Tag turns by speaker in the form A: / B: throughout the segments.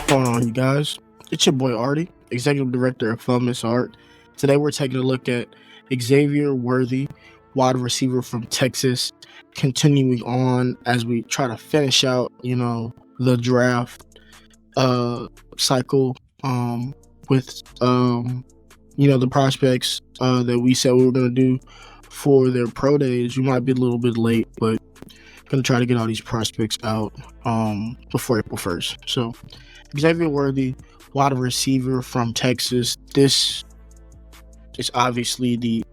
A: What's going on, you guys? It's your boy Arti, Executive Director of Famous Art. Today we're taking a look at Xavier Worthy, wide receiver from Texas, continuing on as we try to finish out, the draft cycle with the prospects that we said we were going to do for their pro days. We might be a little bit late, but going to try to get all these prospects out before April 1st. So Xavier Worthy, wide receiver from Texas. This is obviously the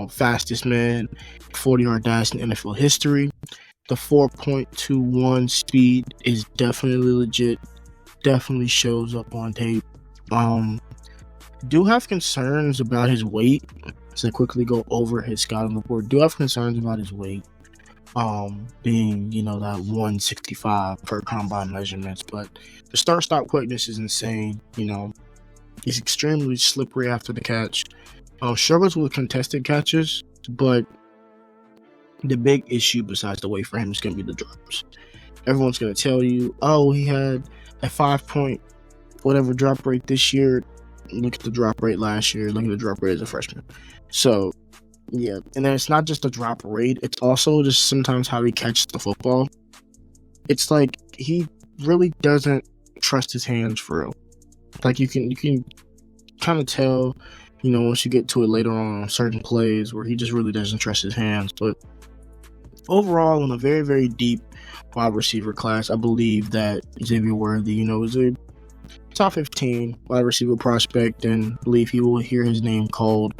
A: fastest man 40-yard dash in NFL history. The 4.21 speed is definitely legit. Definitely shows up on tape. Do have concerns about his weight. So quickly go over his scouting report. Do have concerns about his weight. Being, that 165 per combine measurements, but the start-stop quickness is insane. He's extremely slippery after the catch. Struggles with contested catches, but the big issue besides the weight for him is going to be the drops. Everyone's going to tell you, he had a 5-point whatever drop rate this year. Look at the drop rate last year. Look at the drop rate as a freshman. So, yeah, and then it's not just the drop rate, it's also just sometimes how he catches the football. It's like he really doesn't trust his hands for real. Like you can kind of tell, once you get to it later on certain plays where he just really doesn't trust his hands. But overall, in a very, very deep wide receiver class, I believe that Xavier Worthy, is a top 15 wide receiver prospect, and believe he will hear his name called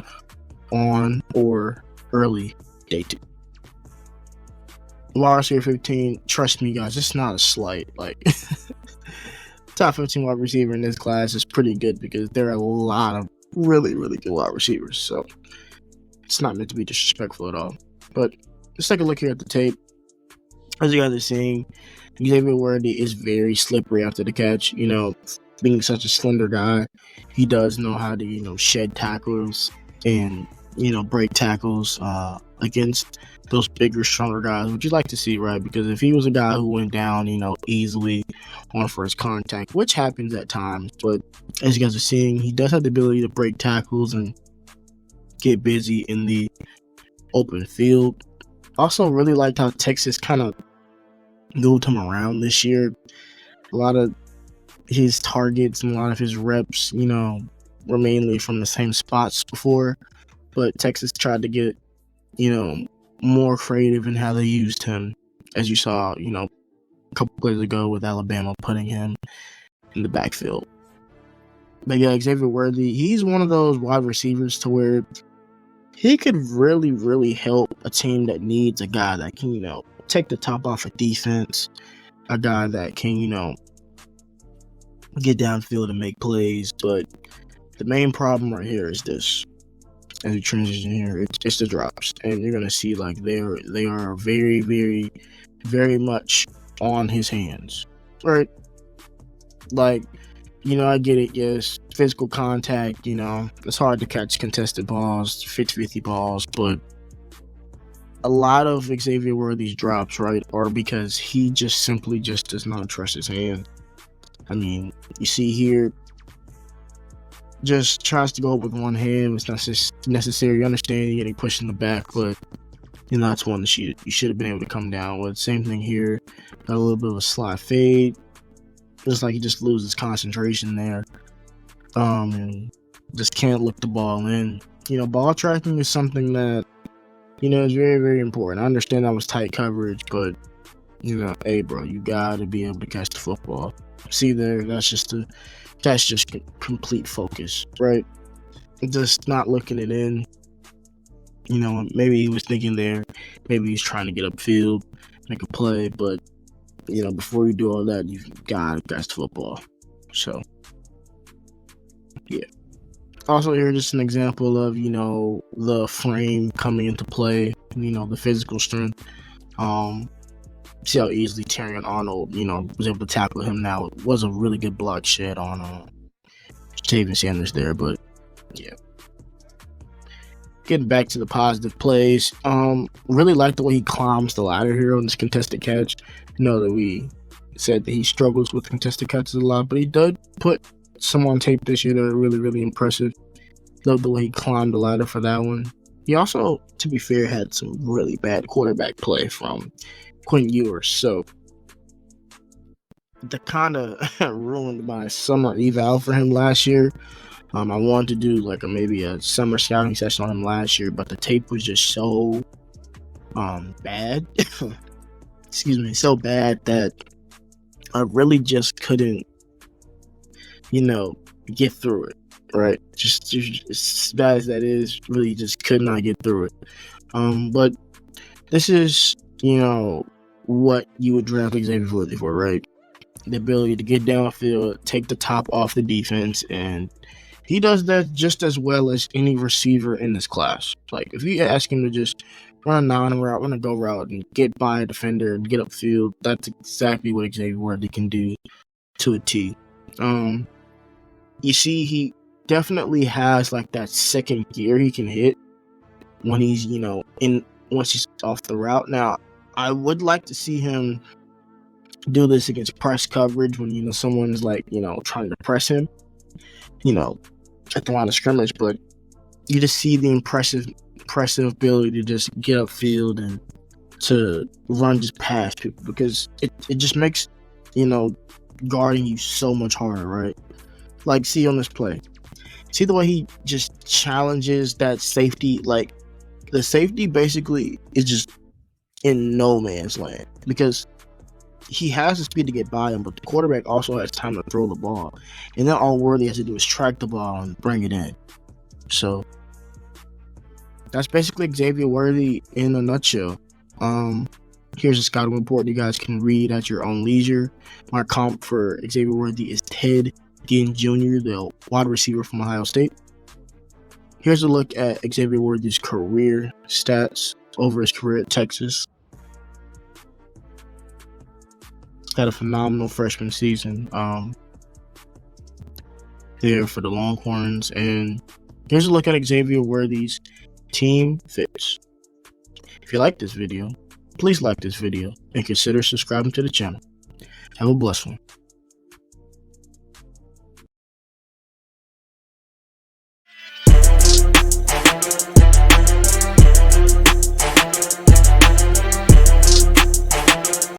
A: on or early day 2. Wide receiver 15, trust me guys, it's not a slight. Like top 15 wide receiver in this class is pretty good because there are a lot of really, really good wide receivers. So it's not meant to be disrespectful at all. But let's take a look here at the tape. As you guys are seeing, Xavier Worthy is very slippery after the catch. Being such a slender guy, he does know how to, shed tackles and break tackles against those bigger, stronger guys, which you like to see, right? Because if he was a guy who went down, easily on first contact, which happens at times, but as you guys are seeing, he does have the ability to break tackles and get busy in the open field. Also, really liked how Texas kind of moved him around this year. A lot of his targets and a lot of his reps, were mainly from the same spots before. But Texas tried to get, more creative in how they used him, as you saw, a couple plays ago with Alabama putting him in the backfield. But yeah, Xavier Worthy, he's one of those wide receivers to where he could really, really help a team that needs a guy that can, take the top off of defense, a guy that can, get downfield and make plays. But the main problem right here is this. As we transition here, it's the drops, and you're gonna see like they are very, very, very much on his hands, right? Like, I get it. Yes, physical contact. It's hard to catch contested balls, 50-50 balls, but a lot of Xavier Worthy's drops, right, are because he just simply does not trust his hands. I mean, you see here. Just tries to go up with one hand. It's not necessary. You understand you're getting pushed in the back, but that's one that you should have been able to come down with. Same thing here. Got a little bit of a slide fade. Looks like he just loses concentration there. And just can't look the ball in. Ball tracking is something that, is very, very important. I understand that was tight coverage, but, hey, bro, you got to be able to catch the football. See there, that's just complete focus, right? Just not looking it in. Maybe he was thinking there. Maybe he's trying to get upfield, make a play, but before you do all that, you've got to catch the football. So, yeah. Also, here just an example of the frame coming into play. The physical strength. See how easily Terrion Arnold, was able to tackle him now. It was a really good block shed on Javen Sanders there, but yeah. Getting back to the positive plays, really like the way he climbs the ladder here on this contested catch. That we, said that he struggles with contested catches a lot, but he did put some on tape this year that are really, really impressive. Love the way he climbed the ladder for that one. He also, to be fair, had some really bad quarterback play from Quinn Ewers, so that kind of ruined my summer eval for him last year. I wanted to do like maybe a summer scouting session on him last year, but the tape was just so bad. Excuse me, so bad that I really just couldn't, get through it. Right, just as bad as that is, really just could not get through it. But this is, what you would draft Xavier Worthy for, right? The ability to get downfield, take the top off the defense, and he does that just as well as any receiver in this class. Like, if you ask him to just run a non-route, run a go route, and get by a defender and get upfield, that's exactly what Xavier Worthy can do to a T. You see, he definitely has like that second gear he can hit when he's, once he's off the route. Now, I would like to see him do this against press coverage when, someone's like, trying to press him, at the line of scrimmage, but you just see the impressive ability to just get upfield and to run just past people, because it just makes, guarding you so much harder, right? Like, see on this play. See the way he just challenges that safety? Like, the safety basically is just in no man's land because he has the speed to get by him, but the quarterback also has time to throw the ball. And then all Worthy has to do is track the ball and bring it in. So, that's basically Xavier Worthy in a nutshell. Here's a scouting report you guys can read at your own leisure. My comp for Xavier Worthy is Ted Ginn Jr., the wide receiver from Ohio State. Here's a look at Xavier Worthy's career stats over his career at Texas. Had a phenomenal freshman season there for the Longhorns. And here's a look at Xavier Worthy's team fits. If you like this video, please like this video and consider subscribing to the channel. Have a blessed one.